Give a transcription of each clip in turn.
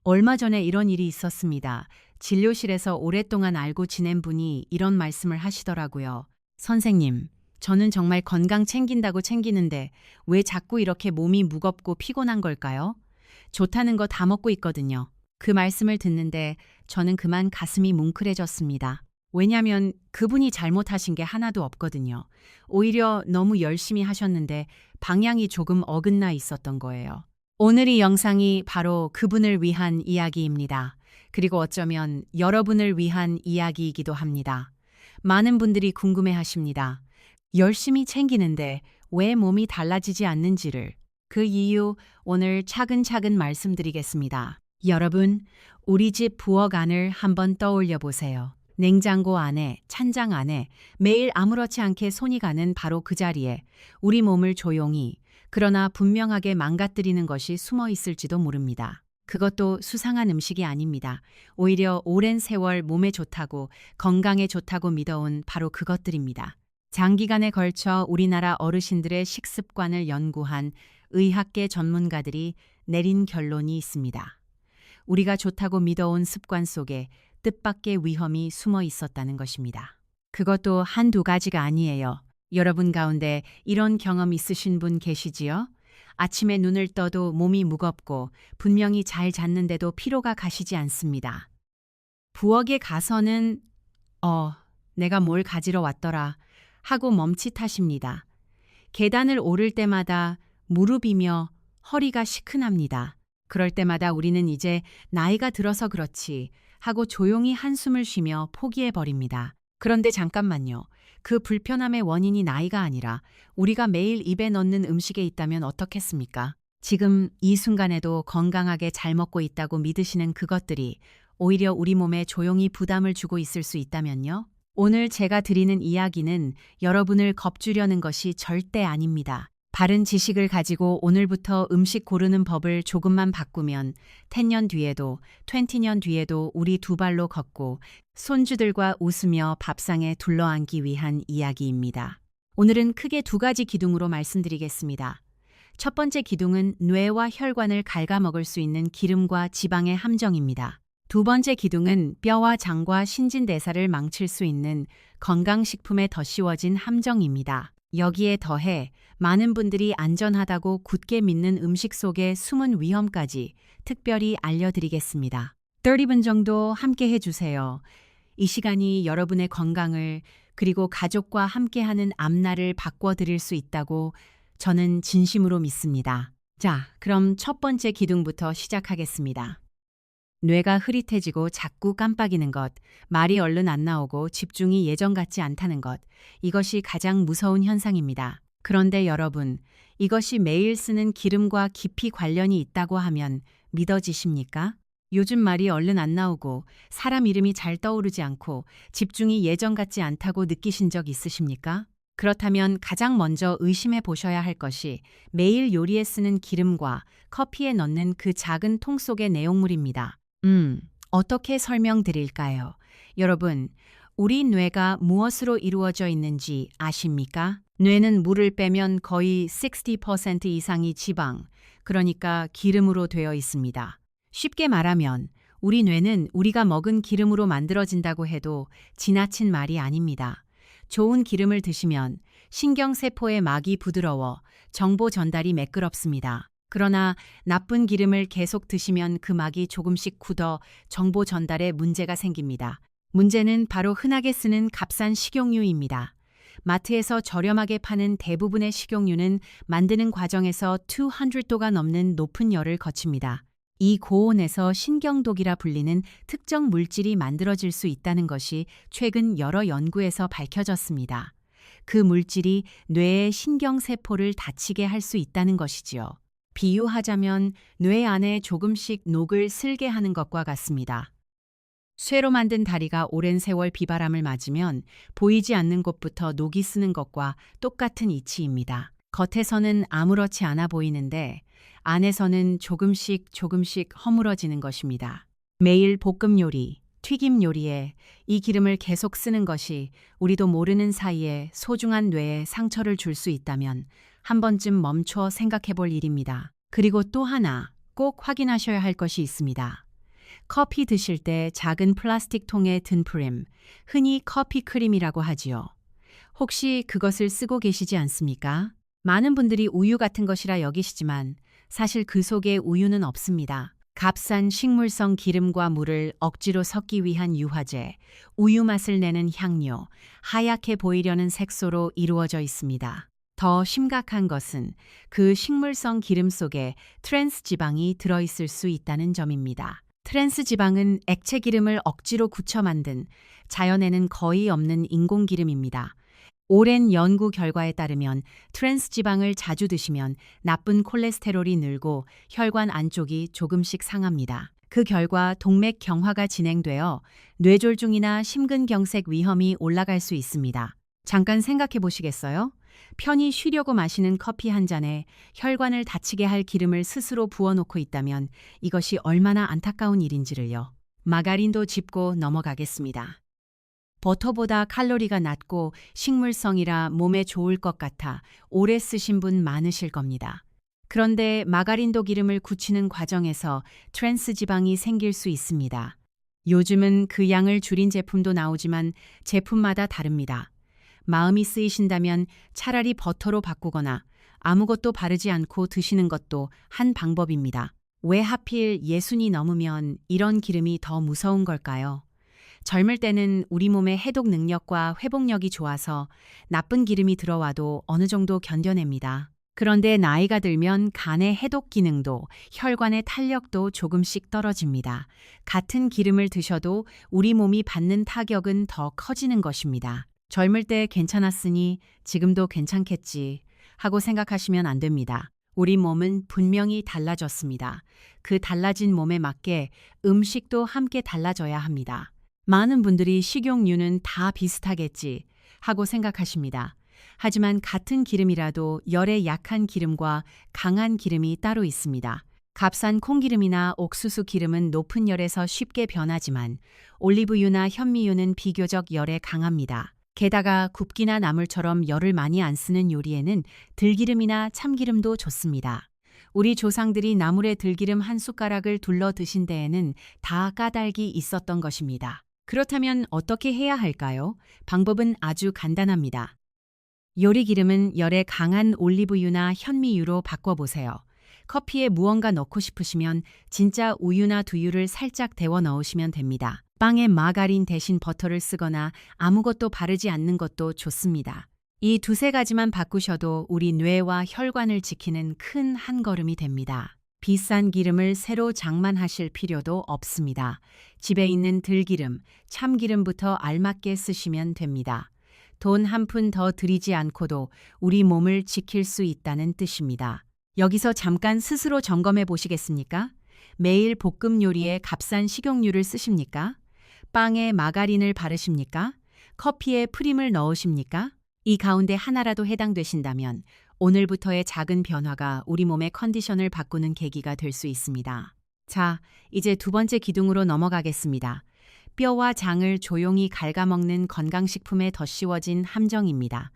얼마 전에 이런 일이 있었습니다. 진료실에서 오랫동안 알고 지낸 분이 이런 말씀을 하시더라고요. 선생님, 저는 정말 건강 챙긴다고 챙기는데 왜 자꾸 이렇게 몸이 무겁고 피곤한 걸까요? 좋다는 거 다 먹고 있거든요. 그 말씀을 듣는데 저는 그만 가슴이 뭉클해졌습니다. 왜냐면 그분이 잘못하신 게 하나도 없거든요. 오히려 너무 열심히 하셨는데 방향이 조금 어긋나 있었던 거예요. 오늘 이 영상이 바로 그분을 위한 이야기입니다. 그리고 어쩌면 여러분을 위한 이야기이기도 합니다. 많은 분들이 궁금해 하십니다. 열심히 챙기는데 왜 몸이 달라지지 않는지를. 그 이유 오늘 차근차근 말씀드리겠습니다. 여러분, 우리 집 부엌안을 한번 떠올려 보세요. 냉장고 안에, 찬장 안에 매일 아무렇지 않게 손이 가는 바로 그 자리에 우리 몸을 조용히, 그러나 분명하게 망가뜨리는 것이 숨어 있을지도 모릅니다. 그것도 수상한 음식이 아닙니다. 오히려 오랜 세월 몸에 좋다고, 건강에 좋다고 믿어온 바로 그것들입니다. 장기간에 걸쳐 우리나라 어르신들의 식습관을 연구한 의학계 전문가들이 내린 결론이 있습니다. 우리가 좋다고 믿어온 습관 속에 뜻밖의 위험이 숨어 있었다는 것입니다. 그것도 한두 가지가 아니에요. 여러분 가운데 이런 경험 있으신 분 계시지요? 아침에 눈을 떠도 몸이 무겁고 분명히 잘 잤는데도 피로가 가시지 않습니다. 부엌에 가서는 내가 뭘 가지러 왔더라 하고 멈칫하십니다. 계단을 오를 때마다 무릎이며 허리가 시큰합니다. 그럴 때마다 우리는 이제 나이가 들어서 그렇지 하고 조용히 한숨을 쉬며 포기해버립니다. 그런데 잠깐만요. 그 불편함의 원인이 나이가 아니라 우리가 매일 입에 넣는 음식에 있다면 어떻겠습니까? 지금 이 순간에도 건강하게 잘 먹고 있다고 믿으시는 그것들이 오히려 우리 몸에 조용히 부담을 주고 있을 수 있다면요? 오늘 제가 드리는 이야기는 여러분을 겁주려는 것이 절대 아닙니다. 바른 지식을 가지고 오늘부터 음식 고르는 법을 조금만 바꾸면 10년 뒤에도 20년 뒤에도 우리 두 발로 걷고 손주들과 웃으며 밥상에 둘러앉기 위한 이야기입니다. 오늘은 크게 두 가지 기둥으로 말씀드리겠습니다. 첫 번째 기둥은 뇌와 혈관을 갉아먹을 수 있는 기름과 지방의 함정입니다. 두 번째 기둥은 뼈와 장과 신진대사를 망칠 수 있는 건강식품에 더 씌워진 함정입니다. 여기에 더해 많은 분들이 안전하다고 굳게 믿는 음식 속의 숨은 위험까지 특별히 알려드리겠습니다. 30분 정도 함께 해주세요. 이 시간이 여러분의 건강을 그리고 가족과 함께하는 앞날을 바꿔드릴 수 있다고 저는 진심으로 믿습니다. 자, 그럼 첫 번째 기둥부터 시작하겠습니다. 뇌가 흐릿해지고 자꾸 깜빡이는 것, 말이 얼른 안 나오고 집중이 예전 같지 않다는 것, 이것이 가장 무서운 현상입니다. 그런데 여러분, 이것이 매일 쓰는 기름과 깊이 관련이 있다고 하면 믿어지십니까? 요즘 말이 얼른 안 나오고 사람 이름이 잘 떠오르지 않고 집중이 예전 같지 않다고 느끼신 적 있으십니까? 그렇다면 가장 먼저 의심해 보셔야 할 것이 매일 요리에 쓰는 기름과 커피에 넣는 그 작은 통 속의 내용물입니다. 어떻게 설명드릴까요? 여러분, 우리 뇌가 무엇으로 이루어져 있는지 아십니까? 뇌는 물을 빼면 거의 60% 이상이 지방, 그러니까 기름으로 되어 있습니다. 쉽게 말하면 우리 뇌는 우리가 먹은 기름으로 만들어진다고 해도 지나친 말이 아닙니다. 좋은 기름을 드시면 신경세포의 막이 부드러워 정보 전달이 매끄럽습니다. 그러나 나쁜 기름을 계속 드시면 그 막이 조금씩 굳어 정보 전달에 문제가 생깁니다. 문제는 바로 흔하게 쓰는 값싼 식용유입니다. 마트에서 저렴하게 파는 대부분의 식용유는 만드는 과정에서 200도가 넘는 높은 열을 거칩니다. 이 고온에서 신경독이라 불리는 특정 물질이 만들어질 수 있다는 것이 최근 여러 연구에서 밝혀졌습니다. 그 물질이 뇌의 신경세포를 다치게 할 수 있다는 것이지요. 비유하자면 뇌 안에 조금씩 녹을 슬게 하는 것과 같습니다. 쇠로 만든 다리가 오랜 세월 비바람을 맞으면 보이지 않는 곳부터 녹이 쓰는 것과 똑같은 이치입니다. 겉에서는 아무렇지 않아 보이는데 안에서는 조금씩 허물어지는 것입니다. 매일 볶음 요리, 튀김 요리에 이 기름을 계속 쓰는 것이 우리도 모르는 사이에 소중한 뇌에 상처를 줄 수 있다면 한 번쯤 멈춰 생각해 볼 일입니다. 그리고 또 하나 꼭 확인하셔야 할 것이 있습니다. 커피 드실 때 작은 플라스틱 통에 든 프림, 흔히 커피 크림이라고 하지요. 혹시 그것을 쓰고 계시지 않습니까? 많은 분들이 우유 같은 것이라 여기시지만 사실 그 속에 우유는 없습니다. 값싼 식물성 기름과 물을 억지로 섞기 위한 유화제, 우유 맛을 내는 향료, 하얗게 보이려는 색소로 이루어져 있습니다. 더 심각한 것은 그 식물성 기름 속에 트랜스 지방이 들어있을 수 있다는 점입니다. 트랜스 지방은 액체 기름을 억지로 굳혀 만든 자연에는 거의 없는 인공 기름입니다. 오랜 연구 결과에 따르면 트랜스 지방을 자주 드시면 나쁜 콜레스테롤이 늘고 혈관 안쪽이 조금씩 상합니다. 그 결과 동맥 경화가 진행되어 뇌졸중이나 심근경색 위험이 올라갈 수 있습니다. 잠깐 생각해 보시겠어요? 편히 쉬려고 마시는 커피 한 잔에 혈관을 다치게 할 기름을 스스로 부어놓고 있다면 이것이 얼마나 안타까운 일인지를요. 마가린도 짚고 넘어가겠습니다. 버터보다 칼로리가 낮고 식물성이라 몸에 좋을 것 같아 오래 쓰신 분 많으실 겁니다. 그런데 마가린도 기름을 굳히는 과정에서 트랜스 지방이 생길 수 있습니다. 요즘은 그 양을 줄인 제품도 나오지만 제품마다 다릅니다. 마음이 쓰이신다면 차라리 버터로 바꾸거나 아무것도 바르지 않고 드시는 것도 한 방법입니다. 왜 하필 60이 넘으면 이런 기름이 더 무서운 걸까요? 젊을 때는 우리 몸의 해독 능력과 회복력이 좋아서 나쁜 기름이 들어와도 어느 정도 견뎌냅니다. 그런데 나이가 들면 간의 해독 기능도 혈관의 탄력도 조금씩 떨어집니다. 같은 기름을 드셔도 우리 몸이 받는 타격은 더 커지는 것입니다. 젊을 때 괜찮았으니 지금도 괜찮겠지 하고 생각하시면 안 됩니다. 우리 몸은 분명히 달라졌습니다. 그 달라진 몸에 맞게 음식도 함께 달라져야 합니다. 많은 분들이 식용유는 다 비슷하겠지 하고 생각하십니다. 하지만 같은 기름이라도 열에 약한 기름과 강한 기름이 따로 있습니다. 값싼 콩기름이나 옥수수 기름은 높은 열에서 쉽게 변하지만 올리브유나 현미유는 비교적 열에 강합니다. 게다가 굽기나 나물처럼 열을 많이 안 쓰는 요리에는 들기름이나 참기름도 좋습니다. 우리 조상들이 나물에 들기름 한 숟가락을 둘러 드신 데에는 다 까닭이 있었던 것입니다. 그렇다면 어떻게 해야 할까요? 방법은 아주 간단합니다. 요리 기름은 열에 강한 올리브유나 현미유로 바꿔보세요. 커피에 무언가 넣고 싶으시면 진짜 우유나 두유를 살짝 데워 넣으시면 됩니다. 빵에 마가린 대신 버터를 쓰거나 아무것도 바르지 않는 것도 좋습니다. 이 두세 가지만 바꾸셔도 우리 뇌와 혈관을 지키는 큰 한 걸음이 됩니다. 비싼 기름을 새로 장만하실 필요도 없습니다. 집에 있는 들기름, 참기름부터 알맞게 쓰시면 됩니다. 돈 한 푼 더 들이지 않고도 우리 몸을 지킬 수 있다는 뜻입니다. 여기서 잠깐 스스로 점검해 보시겠습니까? 매일 볶음 요리에 값싼 식용유를 쓰십니까? 빵에 마가린을 바르십니까? 커피에 프림을 넣으십니까? 이 가운데 하나라도 해당되신다면 오늘부터의 작은 변화가 우리 몸의 컨디션을 바꾸는 계기가 될 수 있습니다. 자, 이제 두 번째 기둥으로 넘어가겠습니다. 뼈와 장을 조용히 갉아먹는 건강식품에 더 씌워진 함정입니다.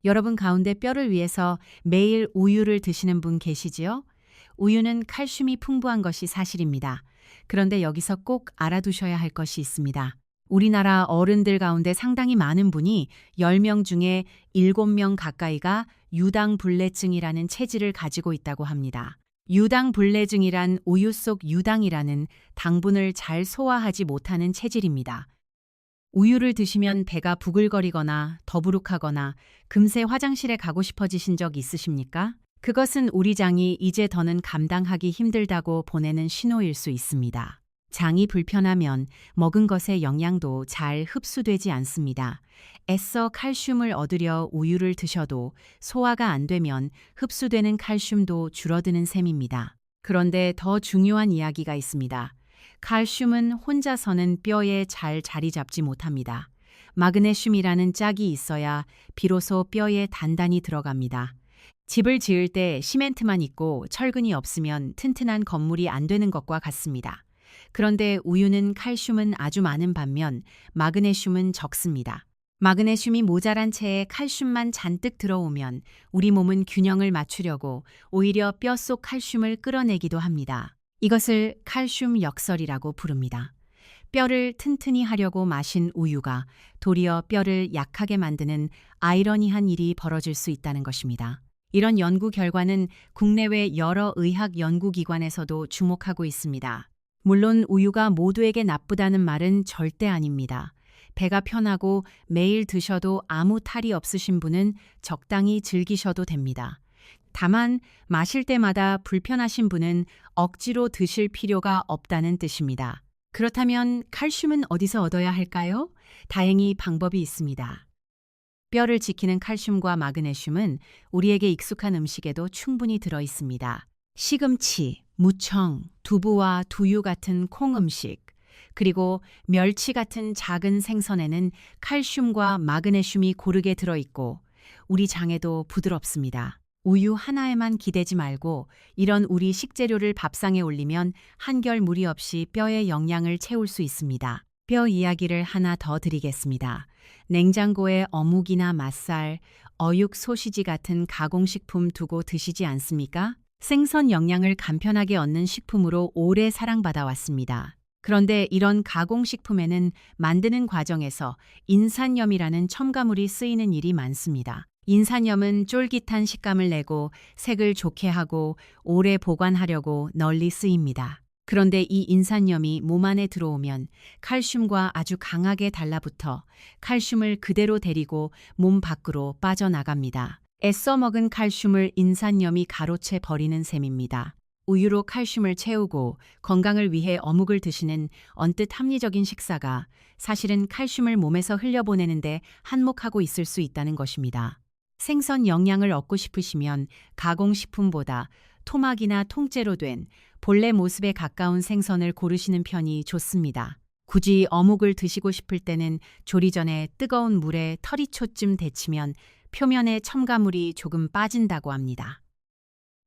여러분 가운데 뼈를 위해서 매일 우유를 드시는 분 계시지요? 우유는 칼슘이 풍부한 것이 사실입니다. 그런데 여기서 꼭 알아두셔야 할 것이 있습니다. 우리나라 어른들 가운데 상당히 많은 분이 10명 중에 7명 가까이가 유당불내증이라는 체질을 가지고 있다고 합니다. 유당불내증이란 우유 속 유당이라는 당분을 잘 소화하지 못하는 체질입니다. 우유를 드시면 배가 부글거리거나 더부룩하거나 금세 화장실에 가고 싶어지신 적 있으십니까? 그것은 우리 장이 이제 더는 감당하기 힘들다고 보내는 신호일 수 있습니다. 장이 불편하면 먹은 것의 영양도 잘 흡수되지 않습니다. 애써 칼슘을 얻으려 우유를 드셔도 소화가 안 되면 흡수되는 칼슘도 줄어드는 셈입니다. 그런데 더 중요한 이야기가 있습니다. 칼슘은 혼자서는 뼈에 잘 자리 잡지 못합니다. 마그네슘이라는 짝이 있어야 비로소 뼈에 단단히 들어갑니다. 집을 지을 때 시멘트만 있고 철근이 없으면 튼튼한 건물이 안 되는 것과 같습니다. 그런데 우유는 칼슘은 아주 많은 반면 마그네슘은 적습니다. 마그네슘이 모자란 채에 칼슘만 잔뜩 들어오면 우리 몸은 균형을 맞추려고 오히려 뼈 속 칼슘을 끌어내기도 합니다. 이것을 칼슘 역설이라고 부릅니다. 뼈를 튼튼히 하려고 마신 우유가 도리어 뼈를 약하게 만드는 아이러니한 일이 벌어질 수 있다는 것입니다. 이런 연구 결과는 국내외 여러 의학 연구기관에서도 주목하고 있습니다. 물론 우유가 모두에게 나쁘다는 말은 절대 아닙니다. 배가 편하고 매일 드셔도 아무 탈이 없으신 분은 적당히 즐기셔도 됩니다. 다만 마실 때마다 불편하신 분은 억지로 드실 필요가 없다는 뜻입니다. 그렇다면 칼슘은 어디서 얻어야 할까요? 다행히 방법이 있습니다. 뼈를 지키는 칼슘과 마그네슘은 우리에게 익숙한 음식에도 충분히 들어 있습니다. 시금치, 무청, 두부와 두유 같은 콩 음식, 그리고 멸치 같은 작은 생선에는 칼슘과 마그네슘이 고르게 들어 있고 우리 장에도 부드럽습니다. 우유 하나에만 기대지 말고 이런 우리 식재료를 밥상에 올리면 한결 무리 없이 뼈의 영양을 채울 수 있습니다. 뼈 이야기를 하나 더 드리겠습니다. 냉장고에 어묵이나 맛살, 어육 소시지 같은 가공식품 두고 드시지 않습니까? 생선 영양을 간편하게 얻는 식품으로 오래 사랑받아 왔습니다. 그런데 이런 가공식품에는 만드는 과정에서 인산염이라는 첨가물이 쓰이는 일이 많습니다. 인산염은 쫄깃한 식감을 내고 색을 좋게 하고 오래 보관하려고 널리 쓰입니다. 그런데 이 인산염이 몸 안에 들어오면 칼슘과 아주 강하게 달라붙어 칼슘을 그대로 데리고 몸 밖으로 빠져나갑니다. 애써 먹은 칼슘을 인산염이 가로채 버리는 셈입니다. 우유로 칼슘을 채우고 건강을 위해 어묵을 드시는 언뜻 합리적인 식사가 사실은 칼슘을 몸에서 흘려보내는데 한몫하고 있을 수 있다는 것입니다. 생선 영양을 얻고 싶으시면 가공식품보다 토막이나 통째로 된 본래 모습에 가까운 생선을 고르시는 편이 좋습니다. 굳이 어묵을 드시고 싶을 때는 조리 전에 뜨거운 물에 터리초쯤 데치면 표면에 첨가물이 조금 빠진다고 합니다.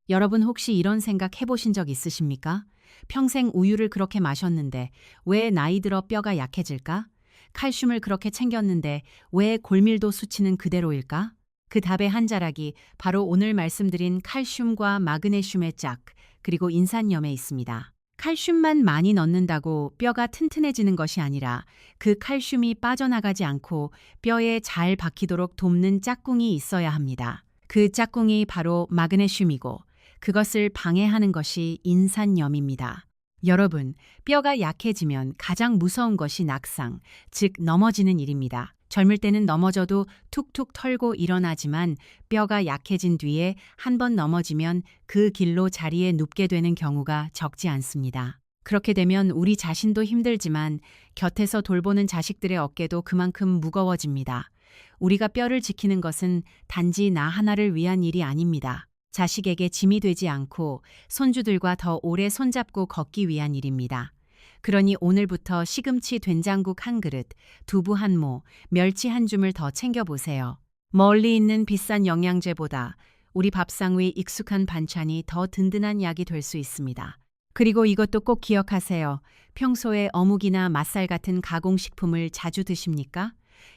여러분 혹시 이런 생각 해보신 적 있으십니까? 평생 우유를 그렇게 마셨는데 왜 나이 들어 뼈가 약해질까? 칼슘을 그렇게 챙겼는데 왜 골밀도 수치는 그대로일까? 그 답의 한 자락이 바로 오늘 말씀드린 칼슘과 마그네슘의 짝, 그리고 인산염에 있습니다. 칼슘만 많이 넣는다고 뼈가 튼튼해지는 것이 아니라 그 칼슘이 빠져나가지 않고 뼈에 잘 박히도록 돕는 짝꿍이 있어야 합니다. 그 짝꿍이 바로 마그네슘이고 그것을 방해하는 것이 인산염입니다. 여러분, 뼈가 약해지면 가장 무서운 것이 낙상, 즉 넘어지는 일입니다. 젊을 때는 넘어져도 툭툭 털고 일어나지만 뼈가 약해진 뒤에 한 번 넘어지면 그 길로 자리에 눕게 되는 경우가 적지 않습니다. 그렇게 되면 우리 자신도 힘들지만 곁에서 돌보는 자식들의 어깨도 그만큼 무거워집니다. 우리가 뼈를 지키는 것은 단지 나 하나를 위한 일이 아닙니다. 자식에게 짐이 되지 않고 손주들과 더 오래 손잡고 걷기 위한 일입니다. 그러니 오늘부터 시금치 된장국 한 그릇, 두부 한 모, 멸치 한 줌을 더 챙겨보세요. 멀리 있는 비싼 영양제보다 우리 밥상 위 익숙한 반찬이 더 든든한 약이 될 수 있습니다. 그리고 이것도 꼭 기억하세요. 평소에 어묵이나 맛살 같은 가공식품을 자주 드십니까?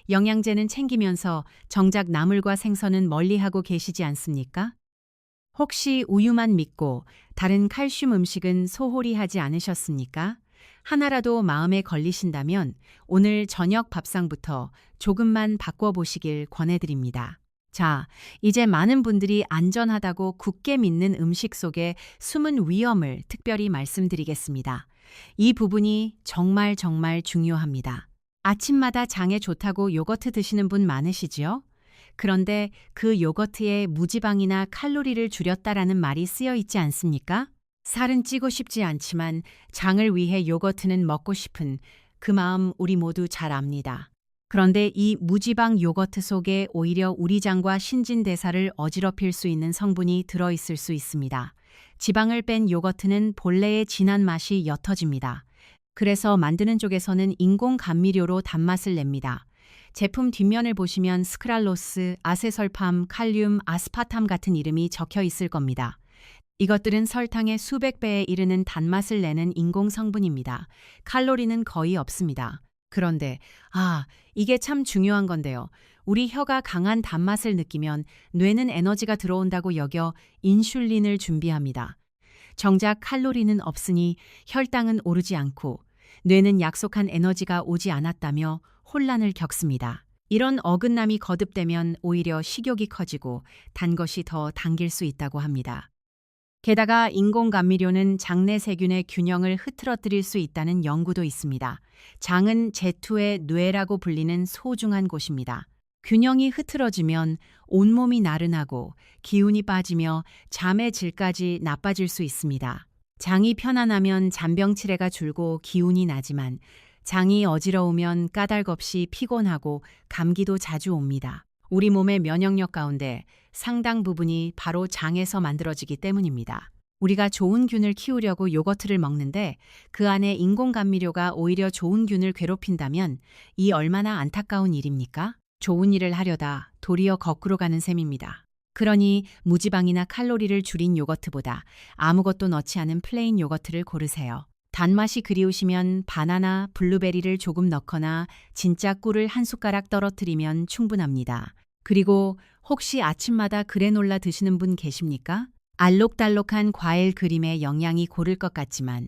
영양제는 챙기면서 정작 나물과 생선은 멀리하고 계시지 않습니까? 혹시 우유만 믿고 다른 칼슘 음식은 소홀히 하지 않으셨습니까? 하나라도 마음에 걸리신다면 오늘 저녁 밥상부터 조금만 바꿔보시길 권해드립니다. 자, 이제 많은 분들이 안전하다고 굳게 믿는 음식 속에 숨은 위험을 특별히 말씀드리겠습니다. 이 부분이 정말 중요합니다. 아침마다 장에 좋다고 요거트 드시는 분 많으시지요? 그런데 그 요거트에 무지방이나 칼로리를 줄였다라는 말이 쓰여 있지 않습니까? 살은 찌고 싶지 않지만 장을 위해 요거트는 먹고 싶은 그 마음 우리 모두 잘 압니다. 그런데 이 무지방 요거트 속에 오히려 우리 장과 신진대사를 어지럽힐 수 있는 성분이 들어있을 수 있습니다. 지방을 뺀 요거트는 본래의 진한 맛이 옅어집니다. 그래서 만드는 쪽에서는 인공 감미료로 단맛을 냅니다. 제품 뒷면을 보시면 스크랄로스, 아세설팜, 칼륨, 아스파탐 같은 이름이 적혀 있을 겁니다. 이것들은 설탕의 수백 배에 이르는 단맛을 내는 인공 성분입니다. 칼로리는 거의 없습니다. 그런데 이게 참 중요한 건데요. 우리 혀가 강한 단맛을 느끼면 뇌는 에너지가 들어온다고 여겨 인슐린을 준비합니다. 정작 칼로리는 없으니 혈당은 오르지 않고 뇌는 약속한 에너지가 오지 않았다며 혼란을 겪습니다. 이런 어긋남이 거듭되면 오히려 식욕이 커지고 단 것이 더 당길 수 있다고 합니다. 게다가 인공감미료는 장내 세균의 균형을 흐트러뜨릴 수 있다는 연구도 있습니다. 장은 제투의 뇌라고 불리는 소중한 곳입니다. 균형이 흐트러지면 온몸이 나른하고 기운이 빠지며 잠의 질까지 나빠질 수 있습니다. 장이 편안하면 잔병치레가 줄고 기운이 나지만 장이 어지러우면 까닭없이 피곤하고 감기도 자주 옵니다. 우리 몸의 면역력 가운데 상당 부분이 바로 장에서 만들어지기 때문입니다. 우리가 좋은 균을 키우려고 요거트를 먹는데 그 안에 인공감미료가 오히려 좋은 균을 괴롭힌다면 이 얼마나 안타까운 일입니까? 좋은 일을 하려다 도리어 거꾸로 가는 셈입니다. 그러니 무지방이나 칼로리를 줄인 요거트보다 아무것도 넣지 않은 플레인 요거트를 고르세요. 단맛이 그리우시면 바나나, 블루베리를 조금 넣거나 진짜 꿀을 한 숟가락 떨어뜨리면 충분합니다. 그리고 혹시 아침마다 그래놀라 드시는 분 계십니까? 알록달록한 과일 그림에 영양이 고를 것 같지만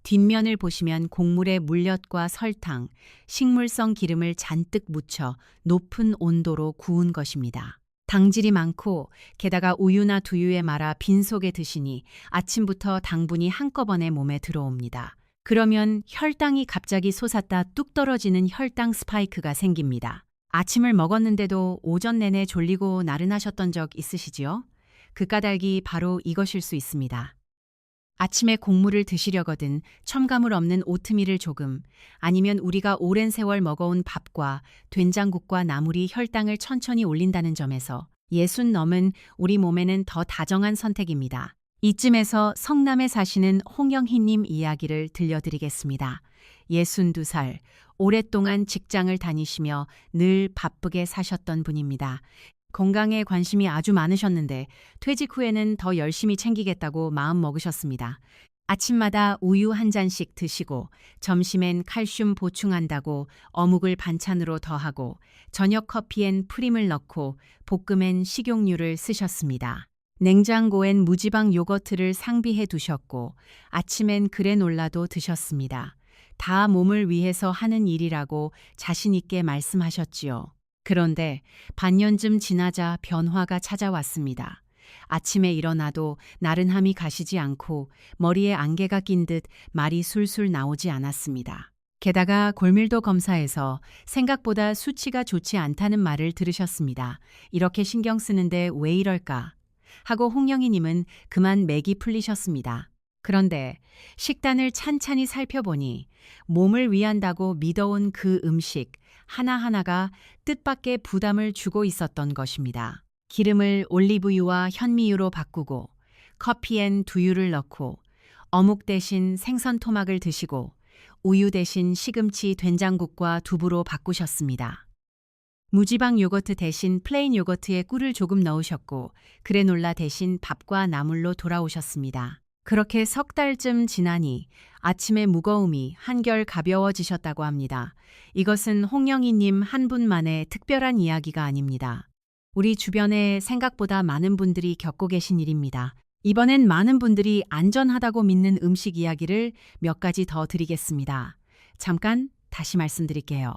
뒷면을 보시면 곡물에 물엿과 설탕, 식물성 기름을 잔뜩 묻혀 높은 온도로 구운 것입니다. 당질이 많고 게다가 우유나 두유에 말아 빈속에 드시니 아침부터 당분이 한꺼번에 몸에 들어옵니다. 그러면 혈당이 갑자기 솟았다 뚝 떨어지는 혈당 스파이크가 생깁니다. 아침을 먹었는데도 오전 내내 졸리고 나른하셨던 적 있으시지요? 그 까닭이 바로 이것일 수 있습니다. 아침에 곡물을 드시려거든 첨가물 없는 오트밀을 조금, 아니면 우리가 오랜 세월 먹어온 밥과 된장국과 나물이 혈당을 천천히 올린다는 점에서 60 넘은 우리 몸에는 더 다정한 선택입니다. 이쯤에서 성남에 사시는 홍영희님 이야기를 들려드리겠습니다. 62살, 오랫동안 직장을 다니시며 늘 바쁘게 사셨던 분입니다. 건강에 관심이 아주 많으셨는데 퇴직 후에는 더 열심히 챙기겠다고 마음 먹으셨습니다. 아침마다 우유 한 잔씩 드시고 점심엔 칼슘 보충한다고 어묵을 반찬으로 더하고 저녁 커피엔 프림을 넣고 볶음엔 식용유를 쓰셨습니다. 냉장고엔 무지방 요거트를 상비해 두셨고 아침엔 그래놀라도 드셨습니다. 다 몸을 위해서 하는 일이라고 자신 있게 말씀하셨지요. 그런데 반년쯤 지나자 변화가 찾아왔습니다. 아침에 일어나도 나른함이 가시지 않고 머리에 안개가 낀 듯 말이 술술 나오지 않았습니다. 게다가 골밀도 검사에서 생각보다 수치가 좋지 않다는 말을 들으셨습니다. 이렇게 신경 쓰는데 왜 이럴까? 하고 홍영희님은 그만 맥이 풀리셨습니다. 그런데 식단을 찬찬히 살펴보니 몸을 위한다고 믿어온 그 음식 하나하나가 뜻밖의 부담을 주고 있었던 것입니다. 기름을 올리브유와 현미유로 바꾸고 커피엔 두유를 넣고 어묵 대신 생선 토막을 드시고 우유 대신 시금치 된장국과 두부로 바꾸셨습니다. 무지방 요거트 대신 플레인 요거트에 꿀을 조금 넣으셨고 그래놀라 대신 밥과 나물로 돌아오셨습니다. 그렇게 석 달쯤 지나니 아침의 무거움이 한결 가벼워지셨다고 합니다. 이것은 홍영희님 한 분만의 특별한 이야기가 아닙니다. 우리 주변에 생각보다 많은 분들이 겪고 계신 일입니다. 이번엔 많은 분들이 안전하다고 믿는 음식 이야기를 몇 가지 더 드리겠습니다. 잠깐 다시 말씀드릴게요.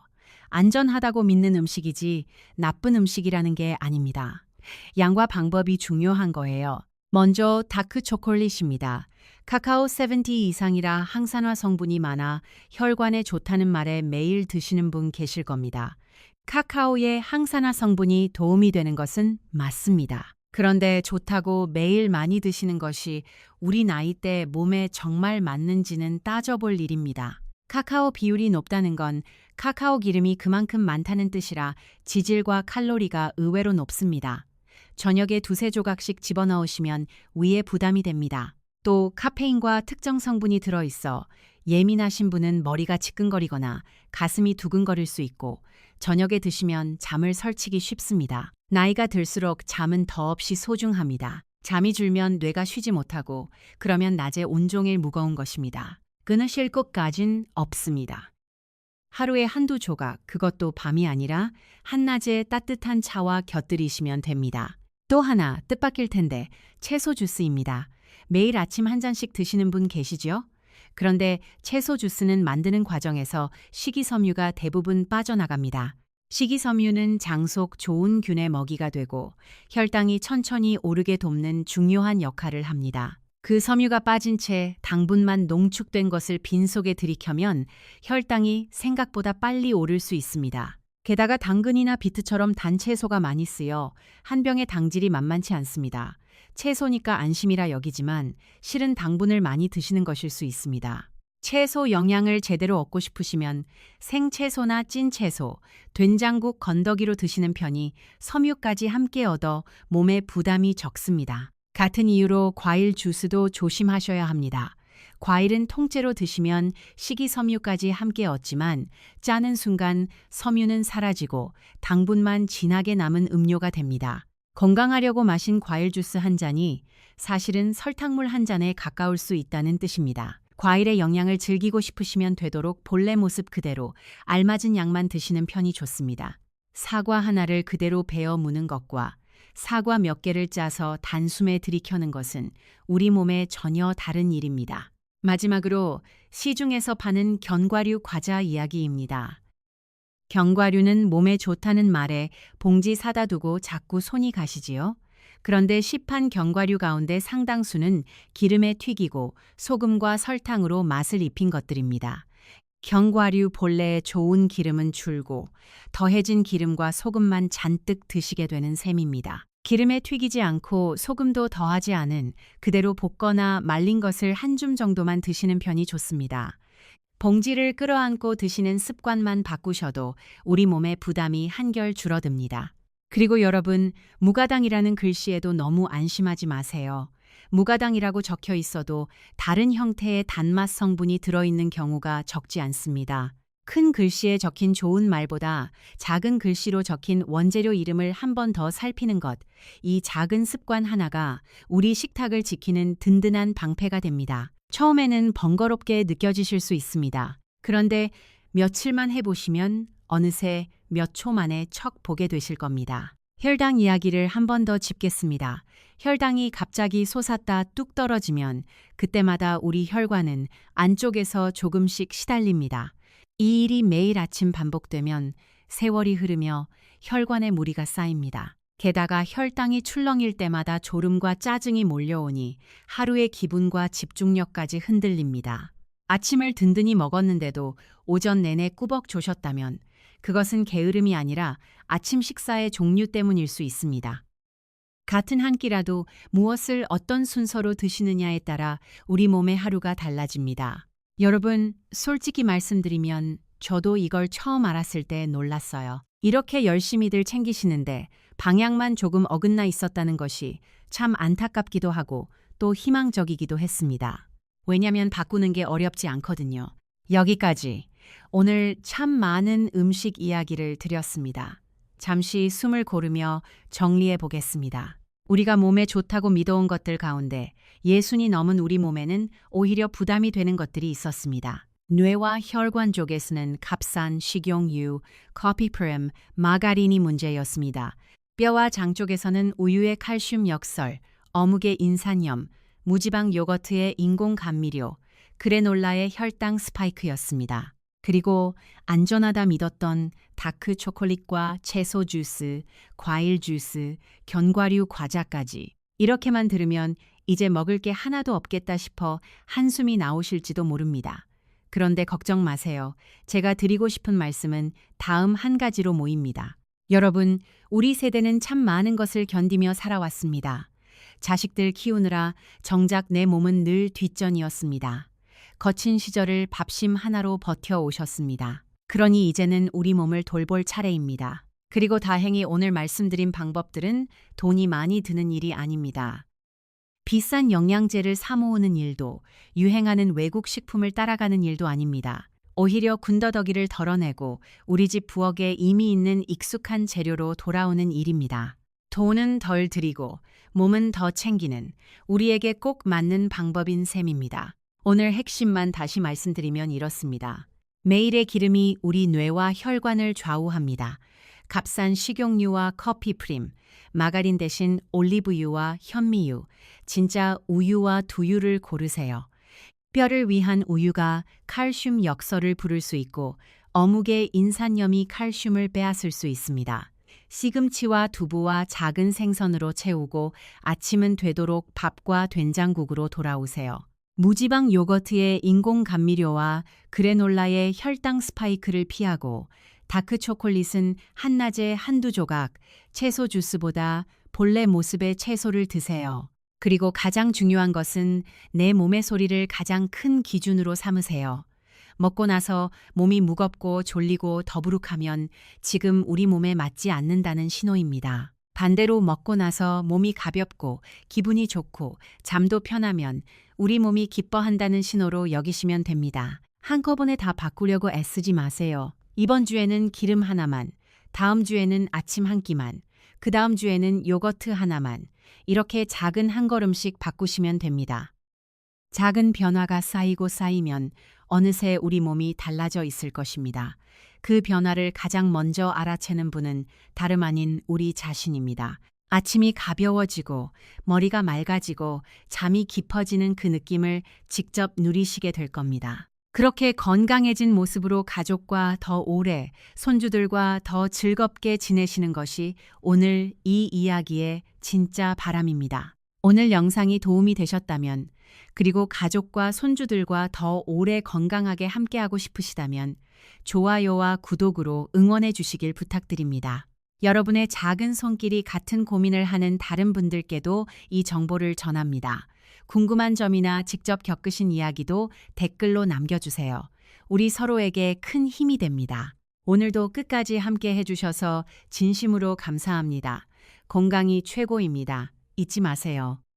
안전하다고 믿는 음식이지 나쁜 음식이라는 게 아닙니다. 양과 방법이 중요한 거예요. 먼저 다크 초콜릿입니다. 카카오 70 이상이라 항산화 성분이 많아 혈관에 좋다는 말에 매일 드시는 분 계실 겁니다. 카카오의 항산화 성분이 도움이 되는 것은 맞습니다. 그런데 좋다고 매일 많이 드시는 것이 우리 나이대 몸에 정말 맞는지는 따져볼 일입니다. 카카오 비율이 높다는 건 카카오 기름이 그만큼 많다는 뜻이라 지질과 칼로리가 의외로 높습니다. 저녁에 두세 조각씩 집어넣으시면 위에 부담이 됩니다. 또 카페인과 특정 성분이 들어있어 예민하신 분은 머리가 지끈거리거나 가슴이 두근거릴 수 있고 저녁에 드시면 잠을 설치기 쉽습니다. 나이가 들수록 잠은 더없이 소중합니다. 잠이 줄면 뇌가 쉬지 못하고 그러면 낮에 온종일 무거운 것입니다. 끊으실 것까진 없습니다. 하루에 한두 조각, 그것도 밤이 아니라 한낮에 따뜻한 차와 곁들이시면 됩니다. 또 하나 뜻밖일 텐데 채소 주스입니다. 매일 아침 한 잔씩 드시는 분 계시지요? 그런데 채소 주스는 만드는 과정에서 식이섬유가 대부분 빠져나갑니다. 식이섬유는 장 속 좋은 균의 먹이가 되고 혈당이 천천히 오르게 돕는 중요한 역할을 합니다. 그 섬유가 빠진 채 당분만 농축된 것을 빈속에 들이켜면 혈당이 생각보다 빨리 오를 수 있습니다. 게다가 당근이나 비트처럼 단 채소가 많이 쓰여 한 병의 당질이 만만치 않습니다. 채소니까 안심이라 여기지만 실은 당분을 많이 드시는 것일 수 있습니다. 채소 영양을 제대로 얻고 싶으시면 생채소나 찐채소, 된장국 건더기로 드시는 편이 섬유까지 함께 얻어 몸에 부담이 적습니다. 같은 이유로 과일 주스도 조심하셔야 합니다. 과일은 통째로 드시면 식이섬유까지 함께 얻지만 짜는 순간 섬유는 사라지고 당분만 진하게 남은 음료가 됩니다. 건강하려고 마신 과일 주스 한 잔이 사실은 설탕물 한 잔에 가까울 수 있다는 뜻입니다. 과일의 영양을 즐기고 싶으시면 되도록 본래 모습 그대로 알맞은 양만 드시는 편이 좋습니다. 사과 하나를 그대로 베어 무는 것과 사과 몇 개를 짜서 단숨에 들이켜는 것은 우리 몸에 전혀 다른 일입니다. 마지막으로 시중에서 파는 견과류 과자 이야기입니다. 견과류는 몸에 좋다는 말에 봉지 사다 두고 자꾸 손이 가시지요. 그런데 시판 견과류 가운데 상당수는 기름에 튀기고 소금과 설탕으로 맛을 입힌 것들입니다. 견과류 본래의 좋은 기름은 줄고 더해진 기름과 소금만 잔뜩 드시게 되는 셈입니다. 기름에 튀기지 않고 소금도 더하지 않은 그대로 볶거나 말린 것을 한 줌 정도만 드시는 편이 좋습니다. 봉지를 끌어안고 드시는 습관만 바꾸셔도 우리 몸의 부담이 한결 줄어듭니다. 그리고 여러분, 무가당이라는 글씨에도 너무 안심하지 마세요. 무가당이라고 적혀 있어도 다른 형태의 단맛 성분이 들어있는 경우가 적지 않습니다. 큰 글씨에 적힌 좋은 말보다 작은 글씨로 적힌 원재료 이름을 한 번 더 살피는 것, 이 작은 습관 하나가 우리 식탁을 지키는 든든한 방패가 됩니다. 처음에는 번거롭게 느껴지실 수 있습니다. 그런데 며칠만 해보시면 어느새 몇 초 만에 척 보게 되실 겁니다. 혈당 이야기를 한 번 더 짚겠습니다. 혈당이 갑자기 솟았다 뚝 떨어지면 그때마다 우리 혈관은 안쪽에서 조금씩 시달립니다. 이 일이 매일 아침 반복되면 세월이 흐르며 혈관에 무리가 쌓입니다. 게다가 혈당이 출렁일 때마다 졸음과 짜증이 몰려오니 하루의 기분과 집중력까지 흔들립니다. 아침을 든든히 먹었는데도 오전 내내 꾸벅 조셨다면 그것은 게으름이 아니라 아침 식사의 종류 때문일 수 있습니다. 같은 한 끼라도 무엇을 어떤 순서로 드시느냐에 따라 우리 몸의 하루가 달라집니다. 여러분, 솔직히 말씀드리면 저도 이걸 처음 알았을 때 놀랐어요. 이렇게 열심히들 챙기시는데 방향만 조금 어긋나 있었다는 것이 참 안타깝기도 하고 또 희망적이기도 했습니다. 왜냐면 바꾸는 게 어렵지 않거든요. 여기까지. 오늘 참 많은 음식 이야기를 드렸습니다. 잠시 숨을 고르며 정리해 보겠습니다. 우리가 몸에 좋다고 믿어온 것들 가운데 예순이 넘은 우리 몸에는 오히려 부담이 되는 것들이 있었습니다. 뇌와 혈관 쪽에서는 값싼 식용유, 커피프렘, 마가린이 문제였습니다. 뼈와 장 쪽에서는 우유의 칼슘 역설, 어묵의 인산염, 무지방 요거트의 인공 감미료, 그래놀라의 혈당 스파이크였습니다. 그리고 안전하다 믿었던 다크 초콜릿과 채소 주스, 과일 주스, 견과류 과자까지. 이렇게만 들으면 이제 먹을 게 하나도 없겠다 싶어 한숨이 나오실지도 모릅니다. 그런데 걱정 마세요. 제가 드리고 싶은 말씀은 다음 한 가지로 모입니다. 여러분, 우리 세대는 참 많은 것을 견디며 살아왔습니다. 자식들 키우느라 정작 내 몸은 늘 뒷전이었습니다. 거친 시절을 밥심 하나로 버텨오셨습니다. 그러니 이제는 우리 몸을 돌볼 차례입니다. 그리고 다행히 오늘 말씀드린 방법들은 돈이 많이 드는 일이 아닙니다. 비싼 영양제를 사 모으는 일도 유행하는 외국 식품을 따라가는 일도 아닙니다. 오히려 군더더기를 덜어내고 우리 집 부엌에 이미 있는 익숙한 재료로 돌아오는 일입니다. 돈은 덜 들이고 몸은 더 챙기는 우리에게 꼭 맞는 방법인 셈입니다. 오늘 핵심만 다시 말씀드리면 이렇습니다. 매일의 기름이 우리 뇌와 혈관을 좌우합니다. 값싼 식용유와 커피 프림, 마가린 대신 올리브유와 현미유, 진짜 우유와 두유를 고르세요. 뼈를 위한 우유가 칼슘 역설을 부를 수 있고 어묵의 인산염이 칼슘을 빼앗을 수 있습니다. 시금치와 두부와 작은 생선으로 채우고 아침은 되도록 밥과 된장국으로 돌아오세요. 무지방 요거트의 인공 감미료와 그래놀라의 혈당 스파이크를 피하고 다크 초콜릿은 한낮에 한두 조각, 채소 주스보다 본래 모습의 채소를 드세요. 그리고 가장 중요한 것은 내 몸의 소리를 가장 큰 기준으로 삼으세요. 먹고 나서 몸이 무겁고 졸리고 더부룩하면 지금 우리 몸에 맞지 않는다는 신호입니다. 반대로 먹고 나서 몸이 가볍고 기분이 좋고 잠도 편하면 우리 몸이 기뻐한다는 신호로 여기시면 됩니다. 한꺼번에 다 바꾸려고 애쓰지 마세요. 이번 주에는 기름 하나만, 다음 주에는 아침 한 끼만, 그 다음 주에는 요거트 하나만, 이렇게 작은 한 걸음씩 바꾸시면 됩니다. 작은 변화가 쌓이고 쌓이면 어느새 우리 몸이 달라져 있을 것입니다. 그 변화를 가장 먼저 알아채는 분은 다름 아닌 우리 자신입니다. 아침이 가벼워지고 머리가 맑아지고 잠이 깊어지는 그 느낌을 직접 누리시게 될 겁니다. 그렇게 건강해진 모습으로 가족과 더 오래, 손주들과 더 즐겁게 지내시는 것이 오늘 이 이야기의 진짜 바람입니다. 오늘 영상이 도움이 되셨다면, 그리고 가족과 손주들과 더 오래 건강하게 함께하고 싶으시다면 좋아요와 구독으로 응원해 주시길 부탁드립니다. 여러분의 작은 손길이 같은 고민을 하는 다른 분들께도 이 정보를 전합니다. 궁금한 점이나 직접 겪으신 이야기도 댓글로 남겨주세요. 우리 서로에게 큰 힘이 됩니다. 오늘도 끝까지 함께 해주셔서 진심으로 감사합니다. 건강이 최고입니다. 잊지 마세요.